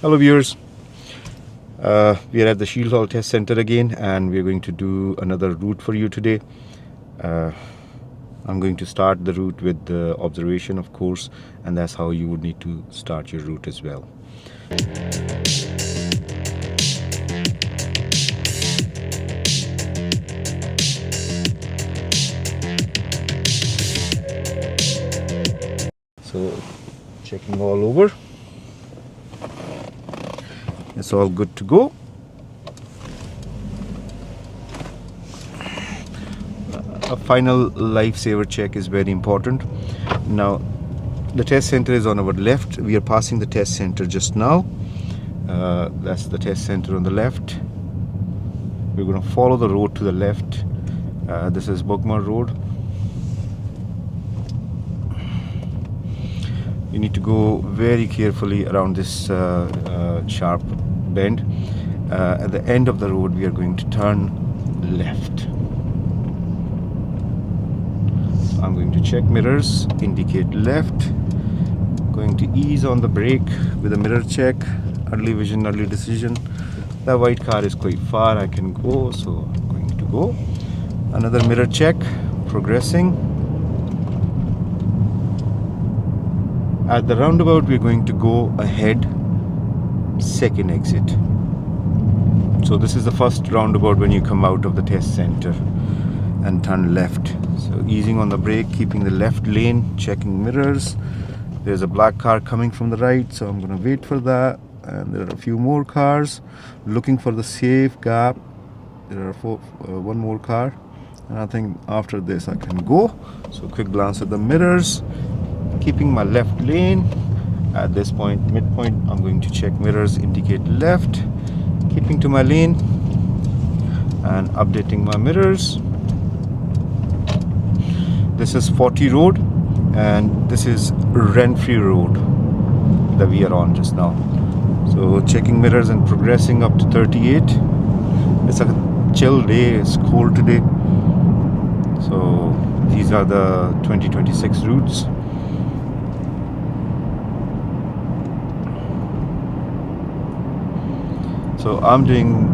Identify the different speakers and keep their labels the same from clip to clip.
Speaker 1: Hello viewers, we are at the Shieldhall test center again and we are going to do another route for you today. I'm going to start the route with the observation, of course, and that's how you would need to start your route as well. So checking all over, it's all good to go. A final lifesaver check is very important. Now the test center is on our left. We are passing the test center just now. That's the test center on the left. We're going to follow the road to the left. This is Bogmar Road. You need to go very carefully around this sharp bend. At the end of the road we are going to turn left. I'm going to check mirrors, indicate left, going to ease on the brake with a mirror check, early vision, early decision. The white car is quite far, I can go, so I'm going to go. Another mirror check, progressing. At the roundabout we're going to go ahead, second exit. So this is the first roundabout when you come out of the test center, and turn left. So easing on the brake, keeping the left lane, checking mirrors. There's a black car coming from the right, so I'm going to wait for that. And there are a few more cars, looking for the safe gap. There are one more car, and I think after this I can go. So quick glance at the mirrors, keeping my left lane. At this point, midpoint, I'm going to check mirrors, indicate left, keeping to my lane and updating my mirrors. This is 40 road and this is Renfrew Road that we are on just now. So checking mirrors and progressing up to 38. It's a chill day, it's cold today. So these are the 2026 routes. So I'm doing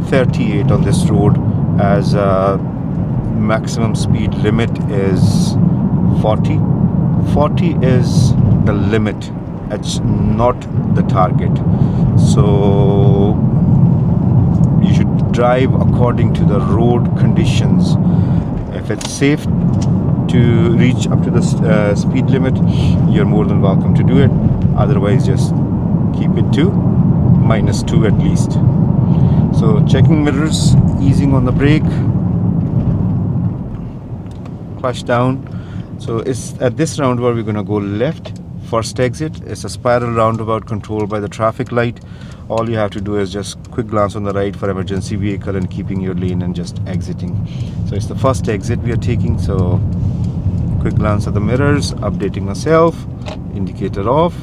Speaker 1: 38 on this road, as maximum speed limit is 40. 40 is the limit, it's not the target. So you should drive according to the road conditions. If it's safe to reach up to the speed limit, you're more than welcome to do it. Otherwise just keep it to -2 at least. So checking mirrors, easing on the brake, clutch down. So it's at this roundabout we're going to go left, first exit. It's a spiral roundabout controlled by the traffic light. All you have to do is just quick glance on the right for emergency vehicle and keeping your lane and just exiting. So it's the first exit we are taking. So quick glance at the mirrors, updating myself, indicator off.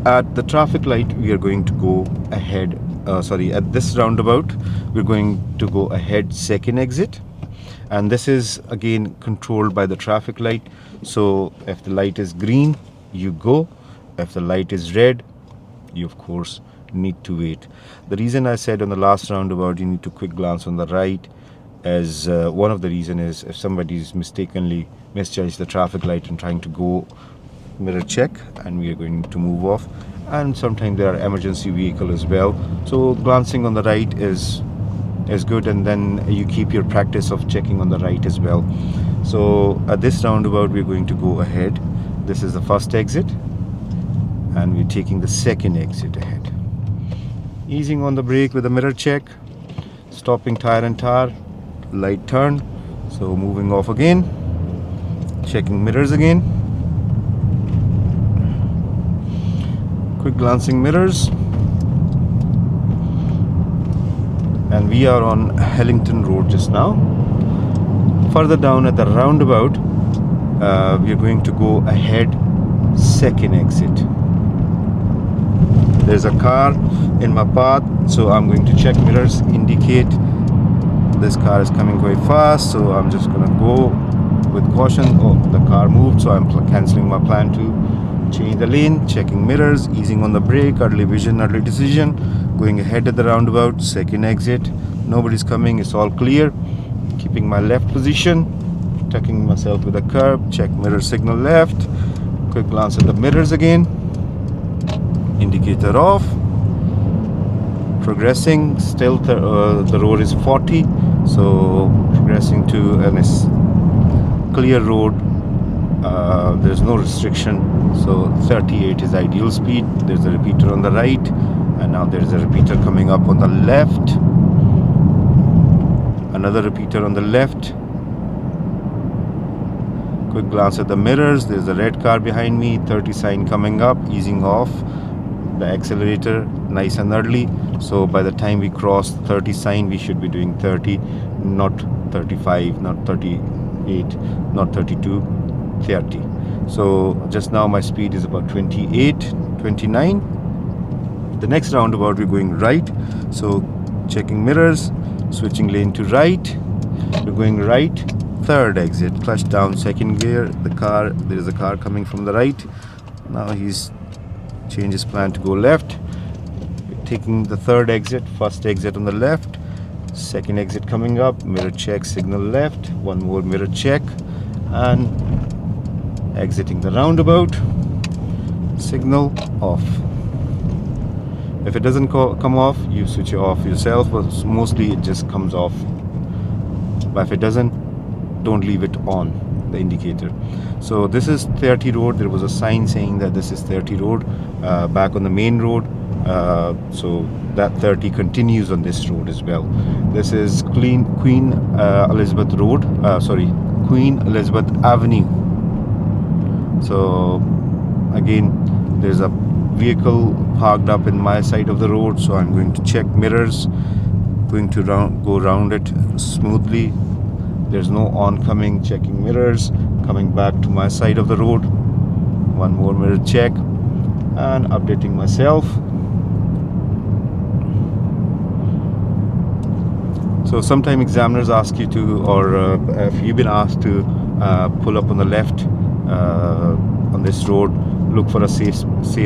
Speaker 1: At the traffic light we are going to go ahead, at this roundabout we're going to go ahead, second exit. And this is again controlled by the traffic light. So if the light is green, you go. If the light is red, you of course need to wait. The reason I said on the last roundabout you need to quick glance on the right, as one of the reason is if somebody's mistakenly misjudged the traffic light and trying to go, mirror check, and we are going to move off. And sometimes there are emergency vehicle as well, so glancing on the right is good, and then you keep your practice of checking on the right as well. So at this roundabout we're going to go ahead. This is the first exit and we're taking the second exit ahead. Easing on the brake with a mirror check, stopping tire and tire, light turn. So moving off again, checking mirrors again, quick glancing mirrors. And we are on Hellington Road just now. Further down at the roundabout we are going to go ahead, second exit. There's a car in my path, so I'm going to check mirrors, indicate. This car is coming quite fast, so I'm just gonna go with caution. Oh, the car moved, so I'm cancelling my plan to change the lane, checking mirrors, easing on the brake, early vision, early decision, going ahead at the roundabout, second exit, nobody's coming, it's all clear, keeping my left position, tucking myself with a curb, check mirror signal left, quick glance at the mirrors again, indicator off, progressing, still the road is 40, so progressing to a clear road. There's no restriction, so 38 is ideal speed. There's a repeater on the right, and now there's a repeater coming up on the left, another repeater on the left. Quick glance at the mirrors, there's a red car behind me, 30 sign coming up, easing off the accelerator nice and early, so by the time we cross 30 sign we should be doing 30, not 35, not 38, not 32, 30. So just now my speed is about 28, 29. The next roundabout we're going right, so checking mirrors, switching lane to right, we're going right, third exit, clutch down, second gear, there is a car coming from the right, now he's changed his plan to go left, we're taking the third exit, first exit on the left, second exit coming up, mirror check, signal left, one more mirror check, and exiting the roundabout, signal off. If it doesn't come off, you switch it off yourself, but mostly it just comes off. But if it doesn't, don't leave it on, the indicator. So this is 30 road. There was a sign saying that this is 30 road back on the main road, so that 30 continues on this road as well. This is Queen Elizabeth Road, Queen Elizabeth Avenue. So again, there's a vehicle parked up in my side of the road, so I'm going to check mirrors, going to go around it smoothly. There's no oncoming, checking mirrors, coming back to my side of the road, one more mirror check, and updating myself. So sometimes examiners ask you to, or if you've been asked to pull up on the left on this road, look for a safe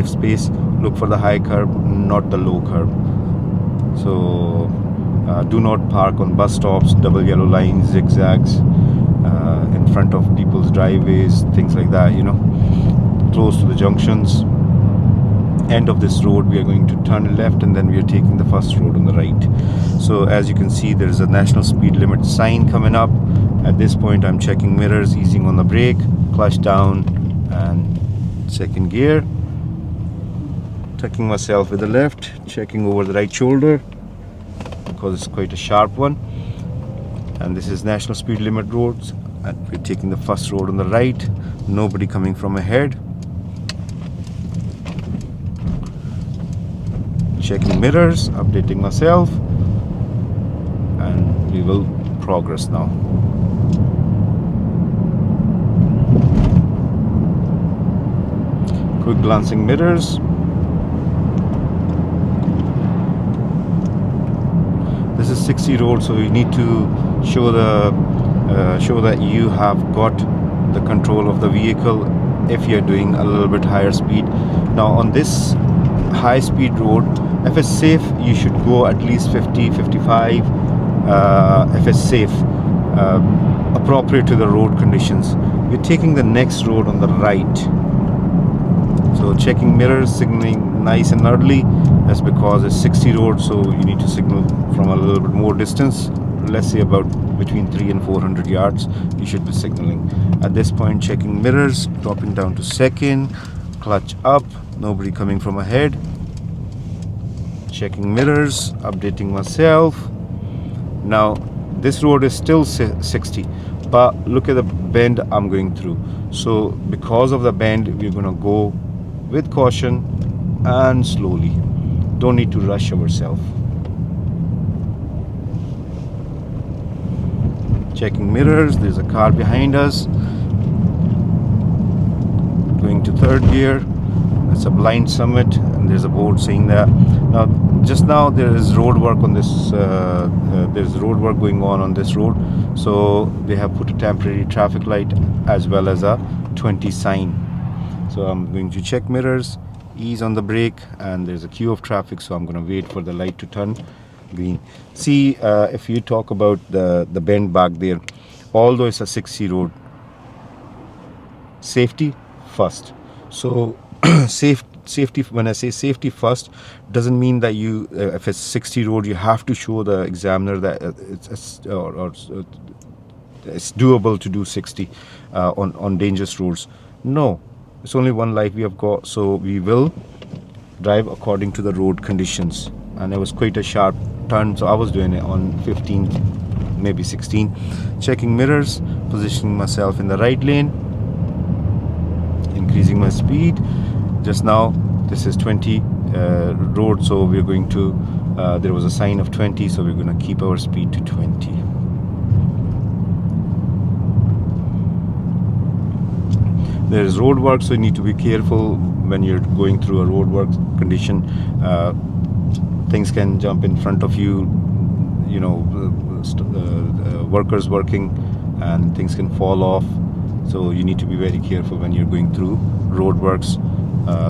Speaker 1: space, look for the high curb, not the low curb. So do not park on bus stops, double yellow lines, zigzags, in front of people's driveways, things like that, close to the junctions. End of this road we are going to turn left, and then we are taking the first road on the right. So as you can see, there is a national speed limit sign coming up. At this point I'm checking mirrors, easing on the brake, clutch down and second gear, tucking myself with the left, checking over the right shoulder because it's quite a sharp one. And this is national speed limit roads, and we're taking the first road on the right, nobody coming from ahead. Checking mirrors, updating myself, and we will progress now. Quick glancing mirrors. This is 60 road, so you need to show that you have got the control of the vehicle if you're doing a little bit higher speed. Now on this high speed road, if it's safe, you should go at least 50, 55 if it's safe, appropriate to the road conditions. We're taking the next road on the right, so checking mirrors, signaling nice and early. That's because it's 60 road, so you need to signal from a little bit more distance, let's say about between 300 and 400 yards you should be signaling. At this point, checking mirrors, dropping down to second, clutch up, nobody coming from ahead, checking mirrors, updating myself. Now this road is still 60, but look at the bend I'm going through. So because of the bend, we're going to go with caution and slowly. Don't need to rush ourselves. Checking mirrors, there's a car behind us, going to third gear. It's a blind summit, and there's a board saying that. Now just now there is road work on this, there's road work going on this road, so they have put a temporary traffic light as well as a 20 sign. So I'm going to check mirrors, ease on the brake, and there's a queue of traffic, so I'm going to wait for the light to turn green. See, if you talk about the bend back there, although it's a 60 road, safety first. So safety, when I say safety first, doesn't mean that you if it's 60 road you have to show the examiner that it's doable to do 60 on dangerous roads. No, it's only one life we have got, so we will drive according to the road conditions. And it was quite a sharp turn, so I was doing it on 15, maybe 16. Checking mirrors, positioning myself in the right lane, increasing my speed. Just now this is 20 road, so we're going to there was a sign of 20, so we're going to keep our speed to 20. There is road work, so you need to be careful when you're going through a road work condition. Things can jump in front of you, you know, workers working, and things can fall off. So you need to be very careful when you're going through road works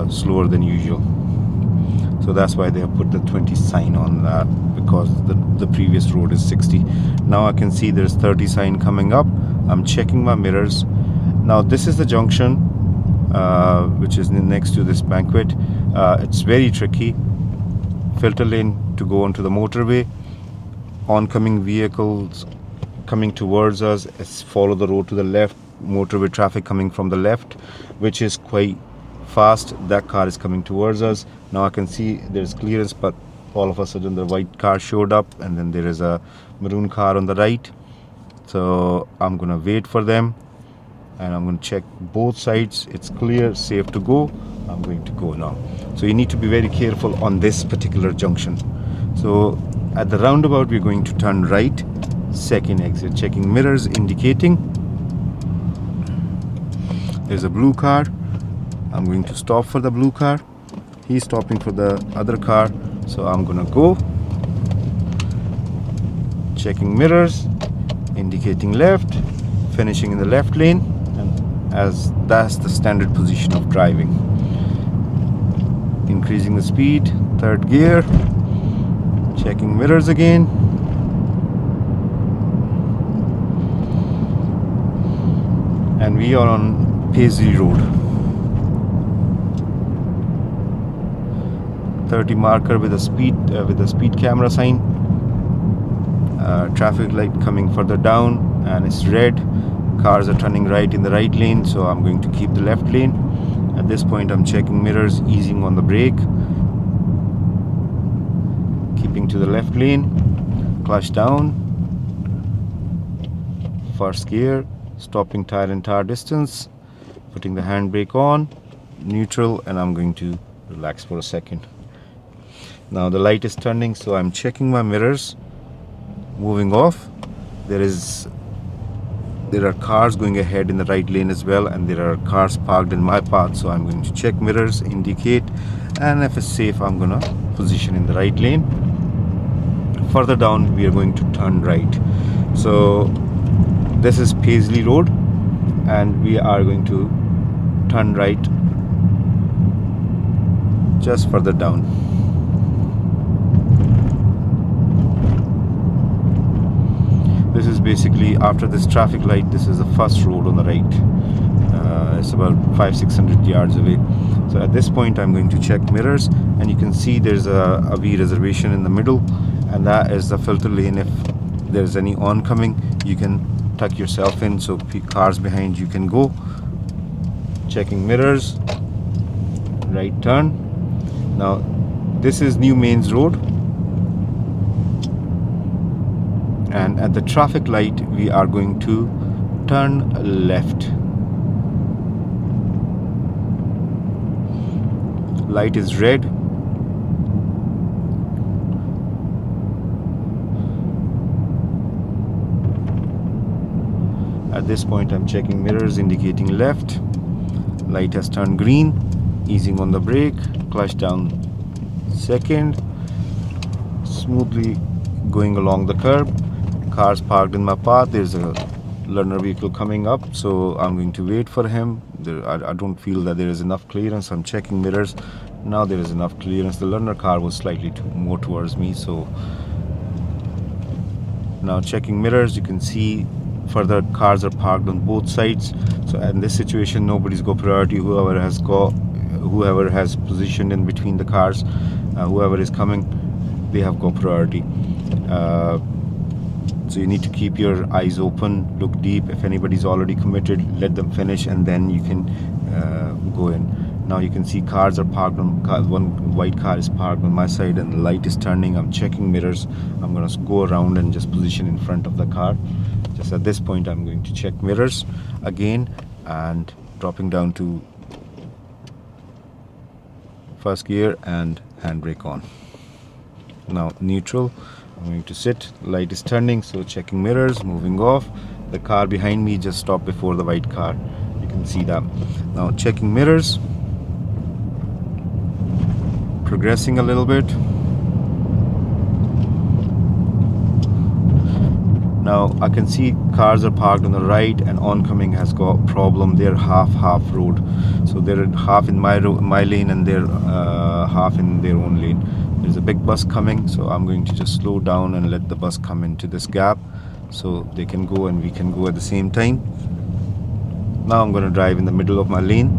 Speaker 1: slower than usual. So that's why they have put the 20 sign on that, because the previous road is 60. Now I can see there's 30 sign coming up. I'm checking my mirrors. Now this is the junction which is next to this banquet. It's very tricky. Filter lane to go onto the motorway. Oncoming vehicles coming towards us, follow the road to the left. Motorway traffic coming from the left, which is quite fast. That car is coming towards us. Now I can see there's clearance, but all of a sudden the white car showed up, and then there is a maroon car on the right. So I'm gonna wait for them, and I'm going to check both sides. It's clear, safe to go. I'm going to go now. So you need to be very careful on this particular junction. So at the roundabout we're going to turn right, second exit. Checking mirrors, indicating. There's a blue car. I'm going to stop for the blue car. He's stopping for the other car, so I'm gonna go. Checking mirrors, indicating left, finishing in the left lane, and as that's the standard position of driving. Increasing the speed, third gear. Checking mirrors again. And we are on Paisley Road. 30 marker with a speed camera sign. Traffic light coming further down, and it's red. Cars are turning right in the right lane, so I'm going to keep the left lane. At this point I'm checking mirrors, easing on the brake, keeping to the left lane. Clutch down, first gear, stopping tire and tire distance, putting the handbrake on, neutral, and I'm going to relax for a second. Now the light is turning, so I'm checking my mirrors, moving off. There are cars going ahead in the right lane as well, and there are cars parked in my path, so I'm going to check mirrors, indicate, and if it's safe I'm gonna position in the right lane. Further down we are going to turn right. So this is Paisley Road, and we are going to turn right just further down. This is basically, after this traffic light, this is the first road on the right. It's about 500-600 yards away. So at this point I'm going to check mirrors, and you can see there's a V reservation in the middle, and that is the filter lane. If there's any oncoming, you can tuck yourself in, so cars behind you can go. Checking mirrors, right turn. Now this is New Mains Road, and at the traffic light we are going to turn left. Light is red. At this point I'm checking mirrors, indicating left. Light has turned green, easing on the brake, clutch down second, smoothly going along the curb. Cars parked in my path. There's a learner vehicle coming up, so I'm going to wait for him. I don't feel that there is enough clearance. I'm checking mirrors. Now there is enough clearance. The learner car was slightly more towards me, so now checking mirrors. You can see further cars are parked on both sides. So in this situation, nobody's got priority. Whoever has positioned in between the cars, whoever is coming, they have got priority. So you need to keep your eyes open, look deep. If anybody's already committed, let them finish, and then you can go in. Now you can see cars are parked on, one white car is parked on my side and the light is turning. I'm checking mirrors. I'm going to go around and just position in front of the car. Just at this point, I'm going to check mirrors again and dropping down to first gear and handbrake on. Now neutral. I'm going to sit. Light is turning, so checking mirrors, moving off. The car behind me just stopped before the white car. You can see that. Now checking mirrors, progressing a little bit. Now I can see cars are parked on the right and oncoming has got problem. They're half road, so they're half in my lane and they're half in their own lane. There's a big bus coming, so I'm going to just slow down and let the bus come into this gap so they can go and we can go at the same time. Now I'm going to drive in the middle of my lane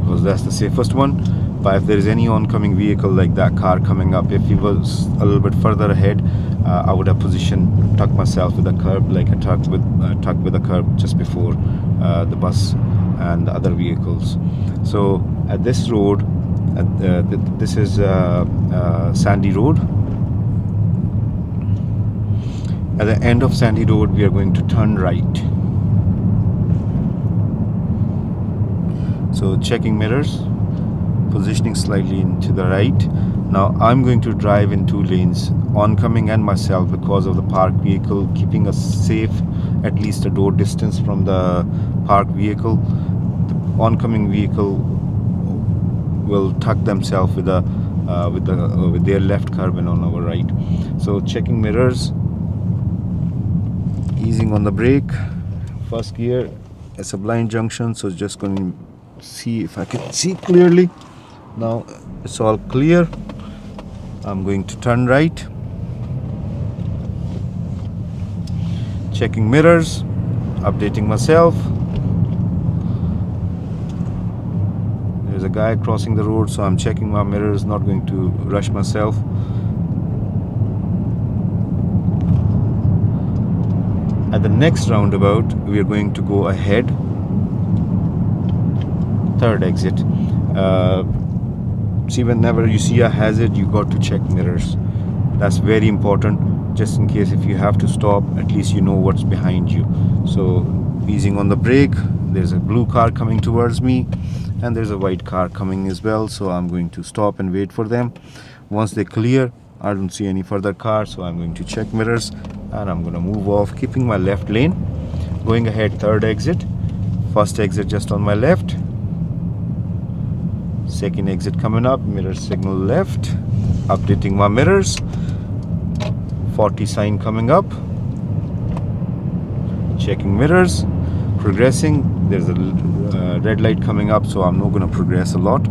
Speaker 1: because that's the safest one. But if there is any oncoming vehicle like that car coming up, if he was a little bit further ahead, I would have tucked myself with a curb, like a tuck with a curb just before the bus and the other vehicles. So at this road, this is Sandy Road. At the end of Sandy Road, we are going to turn right. So checking mirrors, positioning slightly into the right. Now I'm going to drive in two lanes, oncoming and myself, because of the parked vehicle, keeping us safe, at least a door distance from the parked vehicle. The oncoming vehicle will tuck themselves with their left curb and on our right. So checking mirrors, easing on the brake, first gear. It's a blind junction, so just going to see if I can see clearly. Now it's all clear. I'm going to turn right, checking mirrors, updating myself. There's a guy crossing the road, so I'm checking my mirrors, not going to rush myself. At the next roundabout, we are going to go ahead, third exit. See, whenever you see a hazard, you got to check mirrors. That's very important, just in case if you have to stop, at least you know what's behind you. So easing on the brake. There's a blue car coming towards me and there's a white car coming as well, so I'm going to stop and wait for them. Once they clear, I don't see any further cars, so I'm going to check mirrors and I'm going to move off, keeping my left lane. Going ahead, third exit. First exit just on my left. Second exit coming up, mirror signal left. Updating my mirrors. 40 sign coming up. Checking mirrors. Progressing. There's a red light coming up, so I'm not going to progress a lot.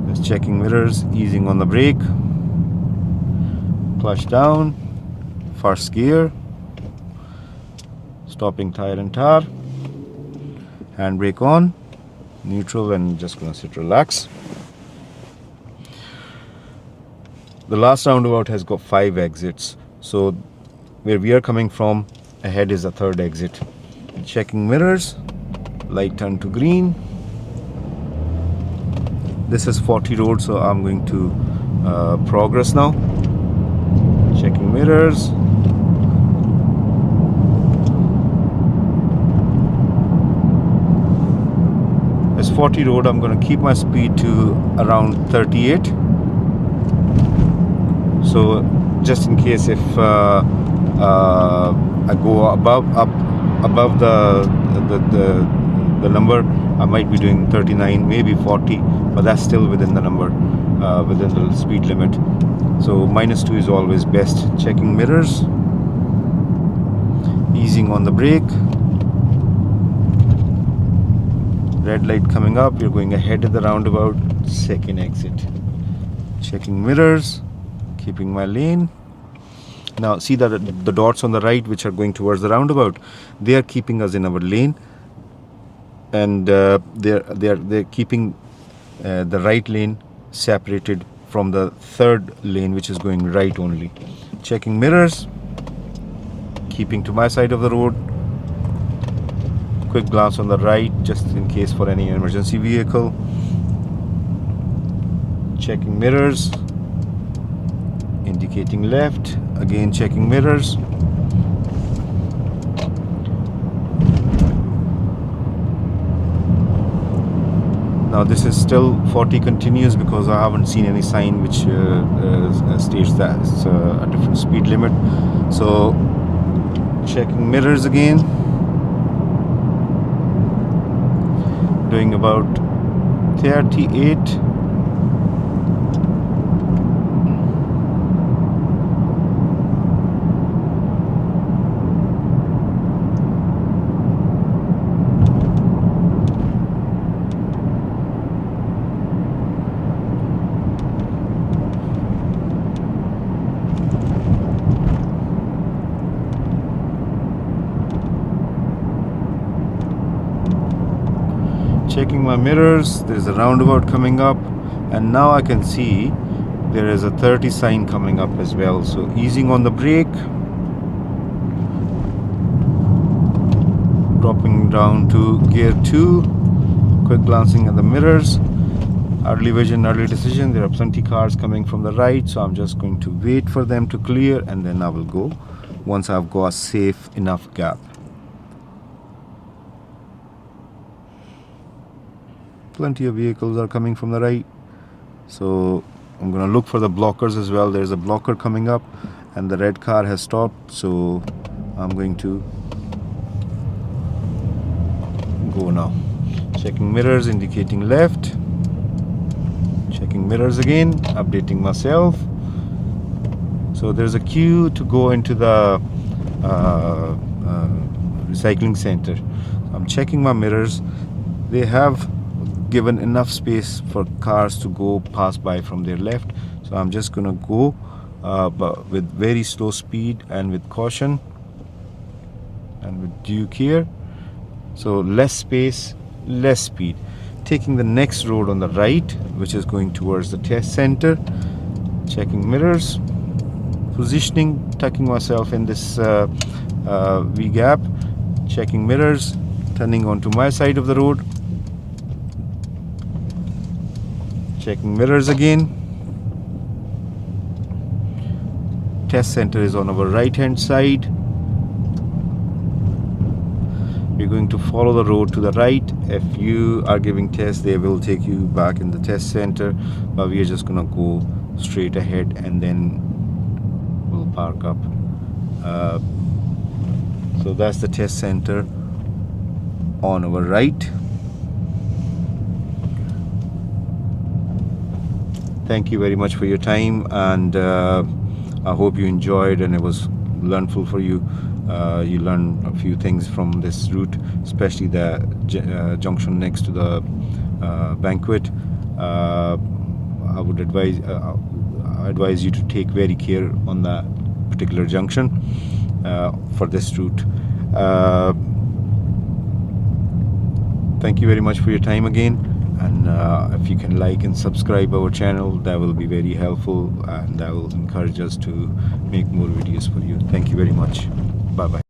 Speaker 1: Just checking mirrors, easing on the brake. Clutch down. First gear. Stopping tire and tar. Handbrake on. Neutral, and just gonna sit relax. The last roundabout has got 5 exits, so where we are coming from, ahead is the third exit. Checking mirrors, light turned to green. This is 40 road, so I'm going to progress now. Checking mirrors. It's 40 road. I'm going to keep my speed to around 38. So just in case if I go above the number, I might be doing 39, maybe 40, but that's still within the number, within the speed limit. So -2 is always best. Checking mirrors, easing on the brake. red light coming up, we're going ahead at the roundabout, second exit. Checking mirrors, keeping my lane. Now see that the dots on the right which are going towards the roundabout, they are keeping us in our lane, and they're keeping the right lane separated from the third lane which is going right only. Checking mirrors, keeping to my side of the road. Quick glance on the right just in case for any emergency vehicle. Checking mirrors, indicating left, again checking mirrors. Now this is still 40 continuous because I haven't seen any sign which states that it's a different speed limit. So checking mirrors again, doing about 38. Checking my mirrors, there's a roundabout coming up, and now I can see there is a 30 sign coming up as well. So easing on the brake, dropping down to gear 2, quick glancing at the mirrors. Early vision, early decision. There are plenty cars coming from the right, so I'm just going to wait for them to clear and then I will go once I've got a safe enough gap. Plenty of vehicles are coming from the right, so I'm gonna look for the blockers as well. There's a blocker coming up and the red car has stopped, so I'm going to go now. Checking mirrors, indicating left. Checking mirrors again, updating myself. So there's a queue to go into the recycling center. I'm checking my mirrors. They have given enough space for cars to go pass by from their left, so I'm just gonna go but with very slow speed and with caution and with due care. So less space, less speed. Taking the next road on the right, which is going towards the test center. Checking mirrors, positioning, tucking myself in this V gap. Checking mirrors, turning onto my side of the road. Checking mirrors again. Test center is on our right hand side. We're going to follow the road to the right. If you are giving tests, they will take you back in the test center, but we are just gonna go straight ahead and then we'll park up. So that's the test center on our right. Thank you very much for your time, and I hope you enjoyed and it was learnful for you. You learned a few things from this route, especially the junction next to the banquet. I would advise you to take very care on that particular junction for this route. Thank you very much for your time again, and if you can like and subscribe our channel, that will be very helpful and that will encourage us to make more videos for you. Thank you very much. Bye bye.